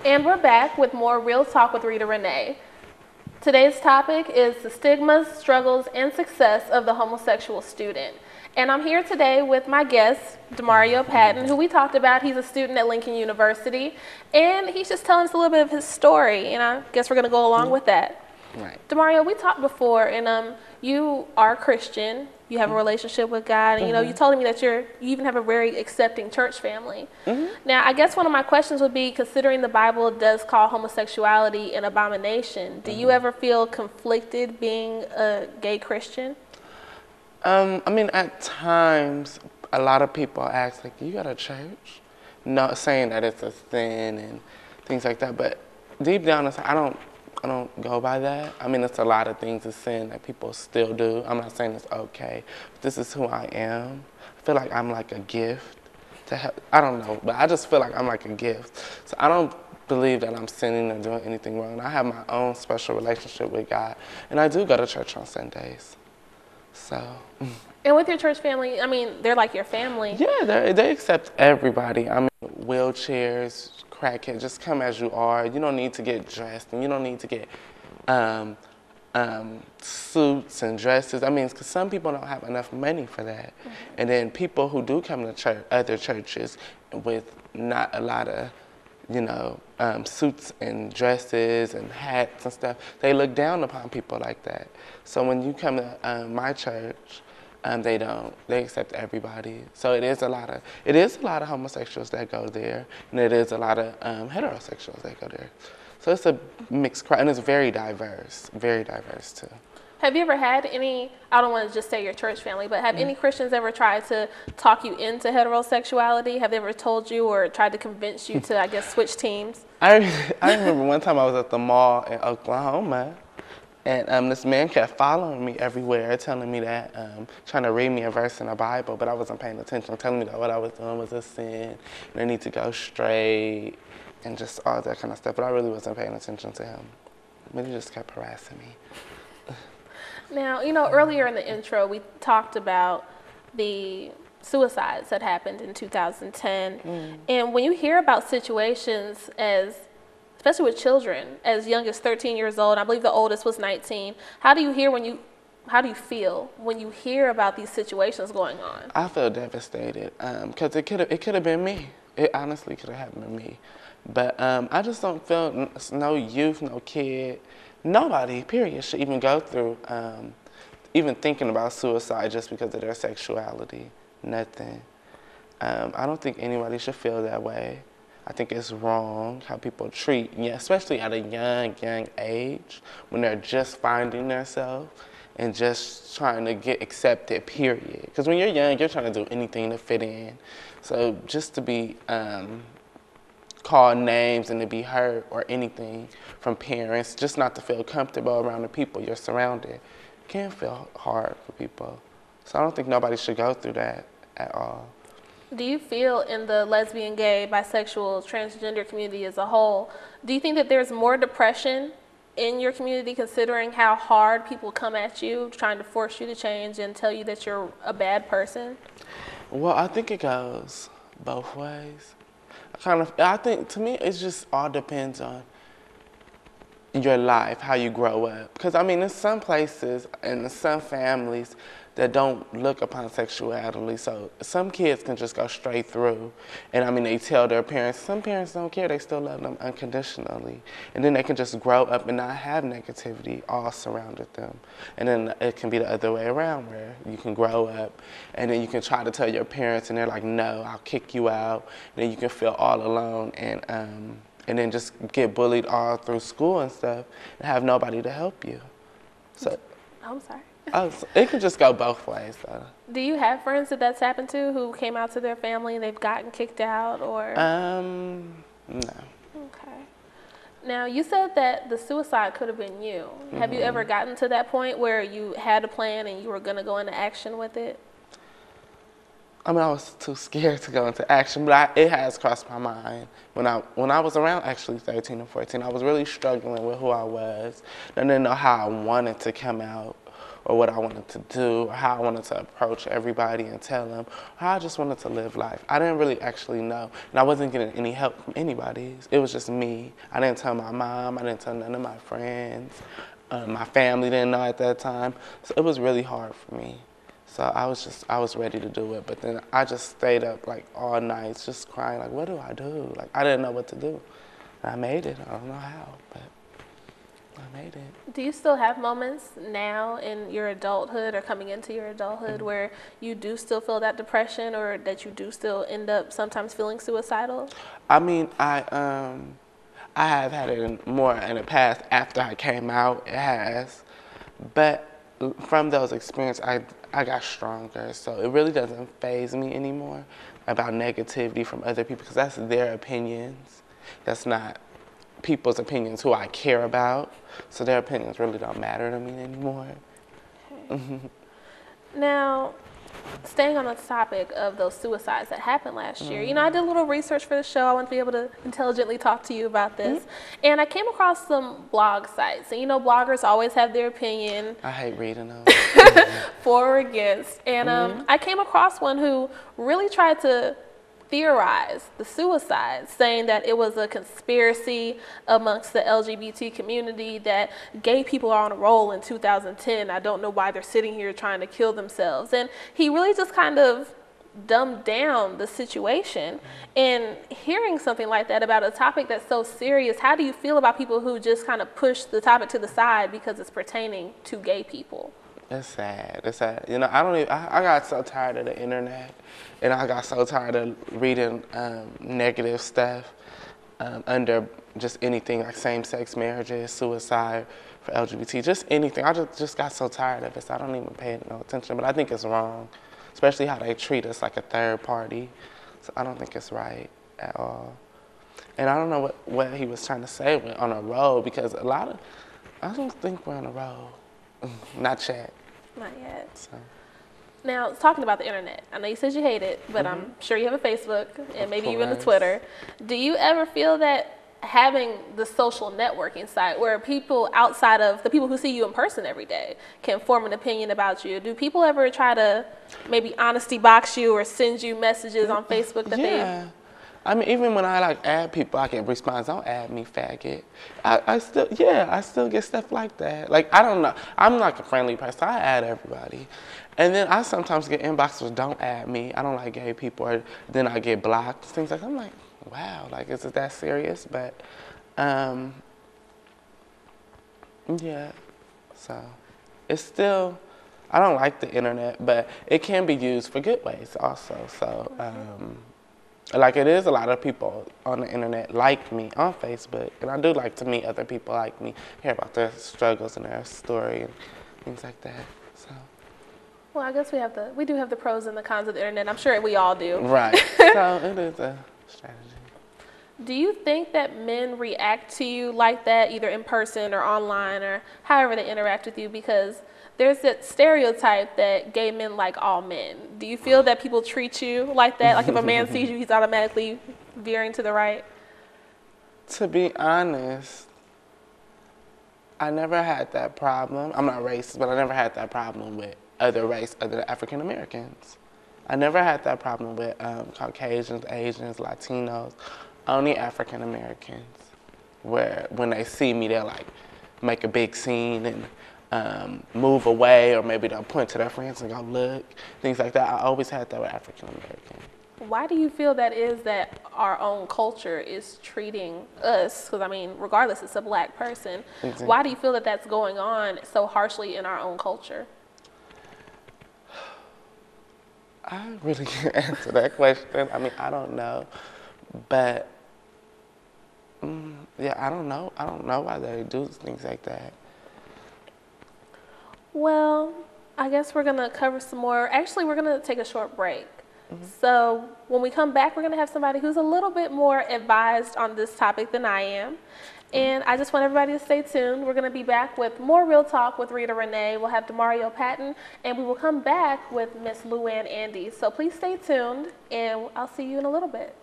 And we're back with more Real Talk with Rita Renee. Today's topic is the stigmas, struggles, and success of the homosexual student. And I'm here today with my guest, Demario Patton, who we talked about. He's a student at Lincoln University, and he's just telling us a little bit of his story, and I guess we're going to go along with that. Right. Demario, we talked before, and you are Christian. You have a relationship with God, and you told me that you even have a very accepting church family. Now, I guess one of my questions would be, considering the Bible does call homosexuality an abomination, do you ever feel conflicted being a gay Christian? I mean, at times, a lot of people ask, like, you go to church? Not saying that it's a sin and things like that, but deep down inside, I don't go by that. I mean, it's a lot of things of sin that people still do. I'm not saying it's okay, but this is who I am. I feel like I'm like a gift to help. I don't know, but I just feel like I'm like a gift. So I don't believe that I'm sinning or doing anything wrong. I have my own special relationship with God, and I do go to church on Sundays. So. And with your church family, I mean, they're like your family. Yeah, they accept everybody. I mean, wheelchairs, crackheads, just come as you are. You don't need to get dressed, and you don't need to get suits and dresses. I mean, because some people don't have enough money for that. And then people who do come to church, other churches with not a lot of, suits and dresses and hats and stuff, they look down upon people like that. So when you come to my church, they don't. They accept everybody. So it is a lot of homosexuals that go there, and it is a lot of heterosexuals that go there. So it's a mixed crowd, and it's very diverse too. Have you ever had any, I don't want to just say your church family, but have any Christians ever tried to talk you into heterosexuality? Have they ever told you or tried to convince you to, I guess, switch teams? I remember one time I was at the mall in Oklahoma, and this man kept following me everywhere, telling me that, trying to read me a verse in the Bible, but I wasn't paying attention, telling me that what I was doing was a sin, and I need to go straight, and just all that kind of stuff. But I really wasn't paying attention to him. But he just kept harassing me. Now, earlier in the intro, we talked about the suicides that happened in 2010. And when you hear about situations especially with children as young as 13 years old, I believe the oldest was 19. How do you feel when you hear about these situations going on? I feel devastated because it could have been me. It honestly could have happened to me. But I just don't feel no youth, no kid, nobody, period, should even go through even thinking about suicide just because of their sexuality. Nothing. I don't think anybody should feel that way. I think it's wrong how people treat, especially at a young age, when they're just finding themselves and just trying to get accepted, period. Because when you're young, you're trying to do anything to fit in. So just to be called names and to be hurt or anything from parents, just not to feel comfortable around the people you're surrounded, can feel hard for people. So I don't think nobody should go through that at all. Do you feel in the lesbian, gay, bisexual, transgender community as a whole, do you think that there's more depression in your community considering how hard people come at you trying to force you to change and tell you that you're a bad person? Well, I think it goes both ways. I think to me it just all depends on your life, how you grow up. Because I mean, there's some places and some families that don't look upon sexuality. So some kids can just go straight through. And I mean, they tell their parents, some parents don't care, they still love them unconditionally. And then they can just grow up and not have negativity all surrounded them. And then it can be the other way around where you can grow up and then you can try to tell your parents and they're like, no, I'll kick you out. And then you can feel all alone and then just get bullied all through school and stuff and have nobody to help you. So. I'm sorry. So it can just go both ways, though. Do you have friends that's happened to who came out to their family and they've gotten kicked out, or? No. Okay. Now, you said that the suicide could have been you. Have you ever gotten to that point where you had a plan and you were going to go into action with it? I mean, I was too scared to go into action, but it has crossed my mind. When I was around actually 13 or 14, I was really struggling with who I was. I didn't know how I wanted to come out or what I wanted to do, or how I wanted to approach everybody and tell them, or how I just wanted to live life. I didn't really actually know, and I wasn't getting any help from anybody. It was just me. I didn't tell my mom, I didn't tell none of my friends. My family didn't know at that time, so it was really hard for me. So I was ready to do it, but then I just stayed up like all night just crying, like, what do I do? Like, I didn't know what to do. And I made it. I don't know how, but I made it. Do you still have moments now in your adulthood or coming into your adulthood where you do still feel that depression, or that you do still end up sometimes feeling suicidal? I mean, I have had it more in the past after I came out. It has, but from those experiences, I got stronger. So it really doesn't faze me anymore about negativity from other people, because that's their opinions. That's not people's opinions who I care about. So their opinions really don't matter to me anymore. Okay. Now, staying on the topic of those suicides that happened last year, you know, I did a little research for the show. I want to be able to intelligently talk to you about this. And I came across some blog sites. And, you know, bloggers always have their opinion. I hate reading them. For or against. And I came across one who really tried to theorize the suicides, saying that it was a conspiracy amongst the LGBT community, that gay people are on a roll in 2010. I don't know why they're sitting here trying to kill themselves. And he really just kind of dumbed down the situation. And hearing something like that about a topic that's so serious, how do you feel about people who just kind of push the topic to the side because it's pertaining to gay people? It's sad. It's sad. You know, I got so tired of the internet, and I got so tired of reading negative stuff under just anything like same-sex marriages, suicide for LGBT, just anything. I just got so tired of it, so I don't even pay no attention. But I think it's wrong, especially how they treat us like a third party. So I don't think it's right at all. And I don't know what he was trying to say on a road, because I don't think we're on a road. Not yet. Not yet. So. Now, talking about the internet, I know you said you hate it, but I'm sure you have a Facebook and maybe even a Twitter. Do you ever feel that having the social networking site where people outside of the people who see you in person every day can form an opinion about you, do people ever try to maybe honesty box you or send you messages on Facebook that they... I mean, even when I like add people, I get response, don't add me, faggot. I still get stuff like that. Like, I don't know. I'm like a friendly person. I add everybody. And then I sometimes get inboxes, don't add me. I don't like gay people. Or then I get blocked, things like that. I'm like, wow, like, is it that serious? But, yeah. So, it's still, I don't like the internet, but it can be used for good ways also. So, like, it is a lot of people on the internet like me on Facebook, and I do like to meet other people like me, hear about their struggles and their story and things like that. So. Well, I guess we do have the pros and the cons of the internet. I'm sure we all do. Right. So it is a strategy. Do you think that men react to you like that, either in person or online or however they interact with you? Because there's that stereotype that gay men like all men. Do you feel that people treat you like that? Like if a man sees you, he's automatically veering to the right? To be honest, I never had that problem. I'm not racist, but I never had that problem with other race other than African Americans. I never had that problem with Caucasians, Asians, Latinos, only African Americans. Where when they see me, they'll like make a big scene and move away, or maybe they'll point to their friends and go look, things like that. I always had that with African American. Why do you feel that is, that our own culture is treating us, because I mean, regardless it's a black person, exactly. Why do you feel that that's going on so harshly in our own culture? I really can't answer that question. I mean, I don't know, but yeah, I don't know. I don't know why they do things like that. Well, I guess we're going to cover some more. Actually, we're going to take a short break. So when we come back, we're going to have somebody who's a little bit more advised on this topic than I am. And I just want everybody to stay tuned. We're going to be back with more Real Talk with Rita Renee. We'll have Demario Patton, and we will come back with Miss Luann Andy. So please stay tuned, and I'll see you in a little bit.